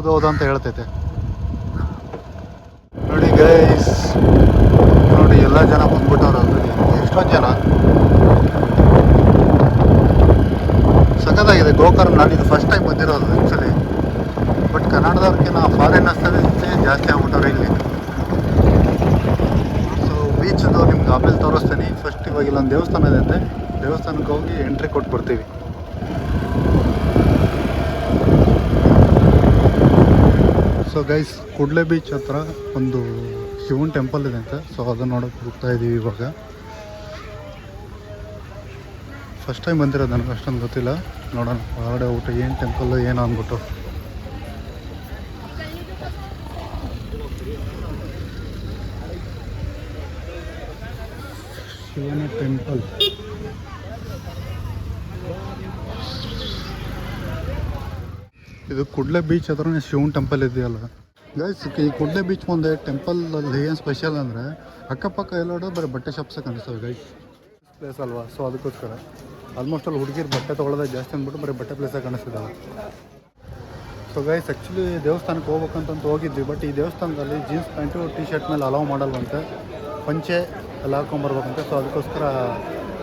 ಹೌದು ಅಂತ ಹೇಳ್ತೈತೆ. ನೋಡಿ ಗೈಸ್, ನೋಡಿ ಎಲ್ಲ ಜನ ಬಂದ್ಬಿಟ್ಟವ್ರು. ಆಲ್ರೆಡಿ ಎಷ್ಟೊಂದು ಜನ. ಸಖತ್ತಾಗಿದೆ ಗೋಕರ್ಣ. ನಾನು ಇದು ಫಸ್ಟ್ ಟೈಮ್ ಬಂದಿರೋದು ಆ್ಯಕ್ಚುಲಿ. ಬಟ್ ಕನ್ನಡದವ್ರಿಗಿಂತ ಫಾರಿನರ್ಸಲ್ಲಿ ಜಾಸ್ತಿ ಆಗ್ಬಿಟ್ಟವ್ರೆ ಇಲ್ಲಿ. ಸೊ ಬೀಚದು ನಿಮ್ಗೆ ಆಮೇಲೆ ತೋರಿಸ್ತೀನಿ. ಫಸ್ಟ್ ಇವಾಗ ಇಲ್ಲೊಂದು ದೇವಸ್ಥಾನ ಇದೆ ಅಂತೆ, ದೇವಸ್ಥಾನಕ್ಕೆ ಹೋಗಿ ಎಂಟ್ರಿ ಕೊಟ್ಟು ಬರ್ತೀವಿ. ಸೊ ಗೈಸ್, ಕುಡ್ಲೆ ಬೀಚ್ ಹತ್ರ ಒಂದು ಶಿವನ್ ಟೆಂಪಲ್ ಇದೆ ಅಂತ. ಸೊ ಅದನ್ನು ನೋಡೋಕೆ ಹೋಗ್ತಾ ಇದ್ದೀವಿ ಇವಾಗ. ಫಸ್ಟ್ ಟೈಮ್ ಬಂದಿರೋದು, ನನಗೆ ಅಷ್ಟೊಂದು ಗೊತ್ತಿಲ್ಲ. ನೋಡೋಣ ಹೊರಗಡೆ ಊಟ ಏನು ಟೆಂಪಲ್ಲು ಏನು ಅಂದ್ಬಿಟ್ಟು. ಶಿವನ ಟೆಂಪಲ್. ಇದು ಕುಡ್ಲೆ ಬೀಚ್ ಹತ್ರನೇ ಶಿವನ್ ಟೆಂಪಲ್ ಇದೆಯಲ್ಲ ಗೈಸ್. ಈ ಕುಡ್ಲೆ ಬೀಚ್ ಮುಂದೆ ಟೆಂಪಲಲ್ಲಿ ಏನು ಸ್ಪೆಷಲ್ ಅಂದರೆ ಅಕ್ಕಪಕ್ಕ ಎಲ್ಲ ಬರೀ ಬಟ್ಟೆ ಶಾಪ್ಸೇ ಕಾಣಿಸ್ತವೆ ಗೈಸ್. ಪ್ಲೇಸ್ ಅಲ್ವಾ, ಸೊ ಅದಕ್ಕೋಸ್ಕರ ಆಲ್ಮೋಸ್ಟ್ ಅಲ್ಲಿ ಹುಡುಗಿರು ಬಟ್ಟೆ ತೊಗೊಳ್ಳೋದೇ ಜಾಸ್ತಿ ಅಂದ್ಬಿಟ್ಟು ಬರೀ ಬಟ್ಟೆ ಪ್ಲೇಸೇ ಕಾಣಿಸ್ತಿದ್ದಾವೆ. ಸೊ ಗೈಸ್, ಆ್ಯಕ್ಚುಲಿ ದೇವಸ್ಥಾನಕ್ಕೆ ಹೋಗ್ಬೇಕಂತ ಹೋಗಿದ್ವಿ. ಬಟ್ ಈ ದೇವಸ್ಥಾನದಲ್ಲಿ ಜೀನ್ಸ್ ಪ್ಯಾಂಟು ಟಿ ಶರ್ಟ್ ಮೇಲೆ ಅಲೌ ಮಾಡಲ್ವಂತೆ, ಪಂಚೆ ಎಲ್ಲ ಹಾಕ್ಕೊಂಬರ್ಬೇಕಂತೆ. ಸೊ ಅದಕ್ಕೋಸ್ಕರ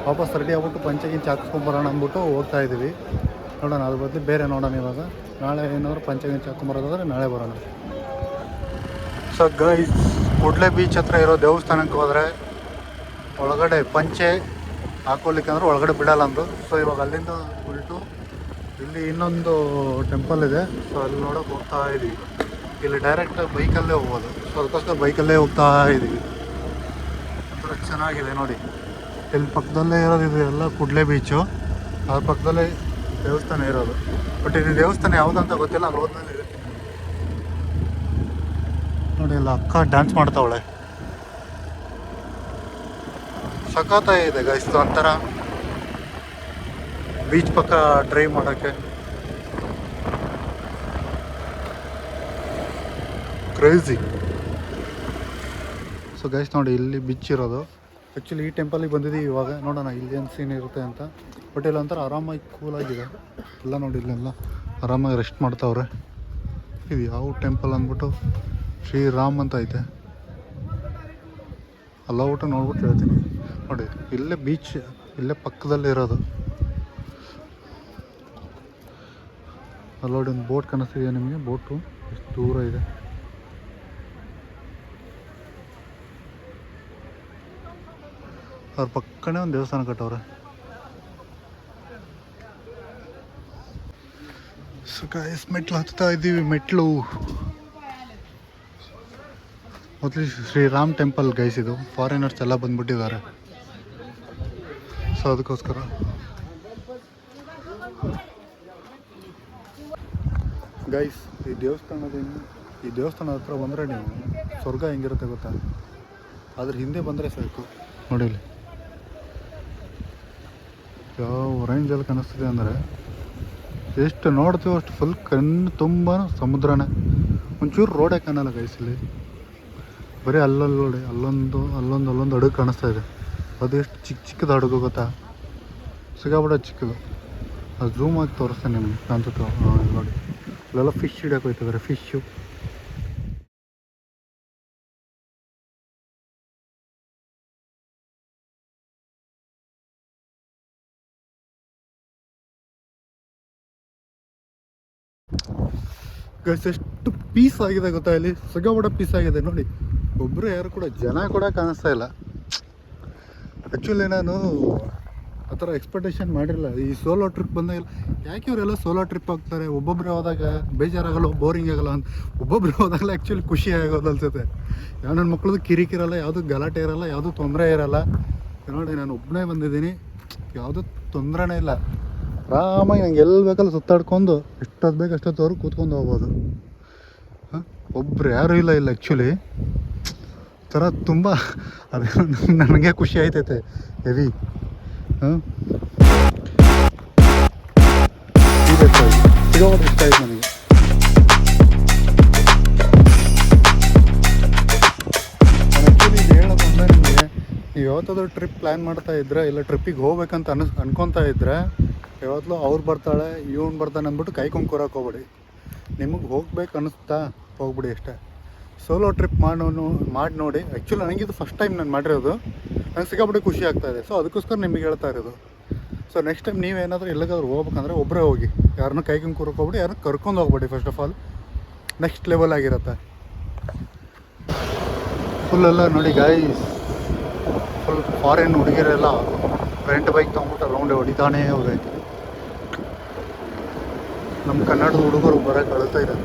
ವಾಪಸ್ ರೆಡಿ ಆಗ್ಬಿಟ್ಟು ಪಂಚೆ ಗಿಂಚೆ ಹಾಕ್ಸ್ಕೊಂಬರೋಣ ಅಂದ್ಬಿಟ್ಟು ಹೋಗ್ತಾ ಇದ್ದೀವಿ. ನೋಡೋಣ, ಅದ್ರ ಬದಲು ಬೇರೆ ನೋಡೋಣ. ಇವಾಗ ನಾಳೆ ಏನಾದ್ರು ಪಂಚೆ ಗಿಂಚೆ ಹಾಕ್ಕೊಂಬರೋದಾದ್ರೆ ನಾಳೆ ಬರೋಣ. ಸೊ ಗೈಸ್, ಕುಡ್ಲೆ ಬೀಚ್ ಹತ್ರ ಇರೋ ದೇವಸ್ಥಾನಕ್ಕೆ ಹೋದರೆ ಒಳಗಡೆ ಪಂಚೆ ಹಾಕ್ಕೊಳ್ಲಿಕ್ಕೆ ಅಂದ್ರೆ ಒಳಗಡೆ ಬಿಡಲ್ಲ ಅಂದರು. ಸೊ ಇವಾಗ ಅಲ್ಲಿಂದ ಉಲ್ಟು ಇಲ್ಲಿ ಇನ್ನೊಂದು ಟೆಂಪಲ್ ಇದೆ. ಸೊ ಅಲ್ಲಿ ನೋಡೋಕೆ ಹೋಗ್ತಾ ಇದ್ದೀವಿ. ಇಲ್ಲಿ ಡೈರೆಕ್ಟ್ ಬೈಕಲ್ಲೇ ಹೋಗ್ಬೋದು. ಸೊ ಅದಕ್ಕೋಸ್ಕರ ಬೈಕಲ್ಲೇ ಹೋಗ್ತಾ ಇದ್ದೀವಿ. ಒಂಥರ ಚೆನ್ನಾಗಿದೆ ನೋಡಿ. ಇಲ್ಲಿ ಪಕ್ಕದಲ್ಲೇ ಇರೋದು ಇದು ಎಲ್ಲ ಕುಡ್ಲೆ ಬೀಚು, ಅದ್ರ ಪಕ್ಕದಲ್ಲೇ ದೇವಸ್ಥಾನ ಇರೋದು. ಬಟ್ ಇದು ದೇವಸ್ಥಾನ ಯಾವುದಂತ ಗೊತ್ತಿಲ್ಲ. ಅಲ್ಲಿ ಹೋದ್ಮೇಲೆ ಇದೆ ನೋಡಿ. ಎಲ್ಲ ಅಕ್ಕ ಡ್ಯಾನ್ಸ್ ಮಾಡ್ತಾವಳೆ, ಸಖತ್ತಾಗಿದೆ ಗೈಸ್. ಒಂಥರ ಬೀಚ್ ಪಕ್ಕ ಡ್ರೈವ್ ಮಾಡೋಕ್ಕೆ ಕ್ರೇಜಿ. ಸೊ ಗೈಸ್ ನೋಡಿ, ಇಲ್ಲಿ ಬೀಚ್ ಇರೋದು. ಆ್ಯಕ್ಚುಲಿ ಈ ಟೆಂಪಲಿಗೆ ಬಂದಿದ್ದೀವಿ ಇವಾಗ. ನೋಡೋಣ ಇಲ್ಲಿ ಏನು ಸೀನ್ ಇರುತ್ತೆ ಅಂತ. ಬಟ್ ಇಲ್ಲ ಒಂಥರ ಆರಾಮಾಗಿ ಕೂಲಾಗಿದೆ ಎಲ್ಲ. ನೋಡಿ ಇಲ್ಲೆಲ್ಲ ಆರಾಮಾಗಿ ರೆಸ್ಟ್ ಮಾಡ್ತಾವ್ರೆ. ಇದು ಯಾವ ಟೆಂಪಲ್ ಅಂದ್ಬಿಟ್ಟು ಶ್ರೀರಾಮ್ ಅಂತ ಐತೆ. ಅಲ್ಲ ಊಟ ನೋಡ್ಬಿಟ್ಟು ಹೇಳ್ತೀನಿ. ನೋಡಿ ಇಲ್ಲೇ ಬೀಚ್, ಇಲ್ಲೇ ಪಕ್ಕದಲ್ಲೇ ಇರೋದು. ಅಲ್ಲಿ ನೋಡಿ ಒಂದು ಬೋಟ್ ಕಾಣಿಸ್ತಿದೆಯಾ ನಿಮಗೆ? ಬೋಟು ಎಷ್ಟು ದೂರ ಇದೆ. ಅವ್ರ ಪಕ್ಕನೇ ಒಂದು ದೇವಸ್ಥಾನ ಕಟ್ಟವ್ರೆ. ಸೊ ಗೈಸ್, ಮೆಟ್ಲು ಹತ್ತಾ ಇದ್ದೀವಿ. ಮೆಟ್ಲು ಮೊದಲು ಶ್ರೀರಾಮ್ ಟೆಂಪಲ್ ಗೈಸ್. ಇದು ಫಾರಿನರ್ಸ್ ಎಲ್ಲ ಬಂದ್ಬಿಟ್ಟಿದ್ದಾರೆ. ಸೊ ಅದಕ್ಕೋಸ್ಕರ ಗೈಸ್, ಈ ದೇವಸ್ಥಾನದ ಹತ್ರ ಬಂದರೆ ನೀವು ಸ್ವರ್ಗ ಹೆಂಗಿರುತ್ತೆ ಗೊತ್ತಾ? ಅದ್ರ ಹಿಂದೆ ಬಂದರೆ ಸಾಕು. ನೋಡಿ ಇಲ್ಲಿ ಯಾವ ರೇಂಜಲ್ಲಿ ಕಾಣಿಸ್ತಿದೆ ಅಂದರೆ, ಎಷ್ಟು ನೋಡ್ತೀವೋ ಅಷ್ಟು ಫುಲ್ ಕಣ್ಣು ತುಂಬ ಸಮುದ್ರನೇ. ಒಂಚೂರು ರೋಡೇ ಕಾಣಲ್ಲ ಗೈಸ್ ಇಲ್ಲಿ. ಬರೀ ಅಲ್ಲಲ್ಲಿ ಅಲ್ಲೊಂದು ಹಡಗು ಕಾಣಿಸ್ತಾ ಇದೆ. ಅದು ಎಷ್ಟು ಚಿಕ್ಕದು ಹಡಗು ಗೊತ್ತಾ? ಸಿಗಾಬಿಡೋ ಚಿಕ್ಕದು. ಅದು ಝೂಮ್ ಆಗಿ ತೋರಿಸ್ತೇನೆ ನಿಮಗೆ ಕಾಣಿಸುತ್ತೆ ನೋಡಿ. ಅಲ್ಲೆಲ್ಲ ಫಿಶ್ ಹಿಡಿಯೋಕೆ ಹೋಗ್ತಿದ್ದಾರೆ, ಫಿಶ್ಶು. ಗೈಸ್, ಎಷ್ಟು ಪೀಸ್ ಆಗಿದೆ ಗೊತ್ತಾ ಇಲ್ಲಿ? ಸಿಗಾಬಿಡೋ ಪೀಸ್ ಆಗಿದೆ ನೋಡಿ. ಒಬ್ಬರು ಯಾರು ಕೂಡ ಜನ ಕೂಡ ಕಾಣಿಸ್ತಾ ಇಲ್ಲ. ಆ್ಯಕ್ಚುಲಿ ನಾನು ಆ ಥರ ಎಕ್ಸ್ಪೆಕ್ಟೇಷನ್ ಮಾಡಿರಲಿಲ್ಲ. ಈ ಸೋಲೋ ಟ್ರಿಪ್ ಬಂದಾಗಿಲ್ಲ. ಯಾಕೆ ಇವರೆಲ್ಲ ಸೋಲೋ ಟ್ರಿಪ್ ಹೋಗ್ತಾರೆ? ಒಬ್ಬೊಬ್ಬರೇ ಹೋದಾಗ ಬೇಜಾರಾಗಲ್ಲ, ಬೋರಿಂಗ್ ಆಗಲ್ಲ ಅಂತ. ಒಬ್ಬೊಬ್ಬರೇ ಹೋದಾಗಲೇ ಆ್ಯಕ್ಚುಲಿ ಖುಷಿ ಆಗೋದು ಅನ್ಸುತ್ತೆ. ಯಾವ ನನ್ನ ಮಕ್ಳದ್ದು ಕಿರಿಕಿರಲ್ಲ, ಯಾವುದೂ ಗಲಾಟೆ ಇರಲ್ಲ, ಯಾವುದೂ ತೊಂದರೆ ಇರಲ್ಲ. ನೋಡಿ ನಾನು ಒಬ್ಬನೇ ಬಂದಿದ್ದೀನಿ, ಯಾವುದೂ ತೊಂದರೆನೇ ಇಲ್ಲ. ಆರಾಮಾಗಿ ನಂಗೆ ಎಲ್ಲಿ ಬೇಕಲ್ಲ ಸುತ್ತಾಡ್ಕೊಂಡು ಎಷ್ಟೊತ್ತು ಬೇಕು ಅಷ್ಟೊತ್ತವ್ರು ಕೂತ್ಕೊಂಡು ಹೋಗ್ಬೋದು. ಹಾಂ, ಒಬ್ಬರು ಯಾರೂ ಇಲ್ಲ ಆ್ಯಕ್ಚುಲಿ. ಥರ ತುಂಬ ಅದೇ ನನಗೆ ಖುಷಿ ಆಯ್ತೈತೆ ಹೆವಿ. ಹಾಂ, ಸಿಗೋದು ಇಷ್ಟ ಆಯ್ತು ನನಗೆ. ಆ್ಯಕ್ಚುಲಿ ಇದು ಹೇಳೋದಂದರೆ ನಿಮಗೆ, ನೀವು ಯಾವತ್ತಾದ್ರೂ ಟ್ರಿಪ್ ಪ್ಲ್ಯಾನ್ ಮಾಡ್ತಾ ಇದ್ರೆ, ಇಲ್ಲ ಟ್ರಿಪ್ಪಿಗೆ ಹೋಗ್ಬೇಕಂತ ಅನ್ಕೊತಾ ಇದ್ದರೆ, ಯಾವತ್ತೂ ಅವ್ರು ಬರ್ತಾಳೆ ಇವ್ನು ಬರ್ತಾನೆ ಅಂದ್ಬಿಟ್ಟು ಕಾಯ್ಕೊಂಡು ಕೂರಕ್ಕೆ ಹೋಗ್ಬೇಡಿ. ನಿಮಗೆ ಹೋಗ್ಬೇಕು ಅನ್ನಿಸ್ತಾ ಹೋಗ್ಬಿಡಿ ಅಷ್ಟೇ. ಸೋಲೋ ಟ್ರಿಪ್ ಮಾಡಿ ನೋಡಿ. ಆ್ಯಕ್ಚುಲಿ ನನಗಿದು ಫಸ್ಟ್ ಟೈಮ್ ನಾನು ಮಾಡಿರೋದು, ನಂಗೆ ಸಿಕ್ಕಾಪಟ್ಟೆ ಖುಷಿ ಆಗ್ತಾಯಿದೆ. ಸೊ ಅದಕ್ಕೋಸ್ಕರ ನಿಮಗೆ ಹೇಳ್ತಾ ಇರೋದು. ಸೊ ನೆಕ್ಸ್ಟ್ ಟೈಮ್ ನೀವೇನಾದರೂ ಎಲ್ಲಾದ್ರೂ ಹೋಗ್ಬೇಕಂದ್ರೆ ಒಬ್ಬರೇ ಹೋಗಿ, ಯಾರನ್ನೂ ಕೈಕೊಂಡು ಕೂರ್ಕೋಗ್ಬಿಡಿ, ಯಾರನ್ನೂ ಕರ್ಕೊಂಡು ಹೋಗ್ಬೇಡಿ. First of all next level ಆಗಿರುತ್ತೆ ಫುಲ್ಲೆಲ್ಲ ನೋಡಿ ಗಾಯ್ಸ್. ಫುಲ್ ಫಾರಿನ್ ಹುಡುಗಿರೆಲ್ಲ ರೆಂಟ್ ಬೈಕ್ ತೊಗೊಂಬಿಟ್ಟು ರೌಂಡ್ ಹೊಡಿತಾನೇ ಅವ್ರೆ. ನಮ್ಮ ಕನ್ನಡದ ಹುಡುಗರು ಬರೋಕ್ಕೆ ಅಳ್ತಾ ಇದ್ದಾರೆ.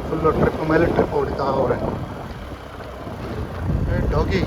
ಫುಲ್ಲು ಟ್ರಿಪ್ ಮೇಲೆ ಟ್ರಿಪ್ ಹೊಡಿತಾ ಅವ್ರೆ. ಡಾಗಿ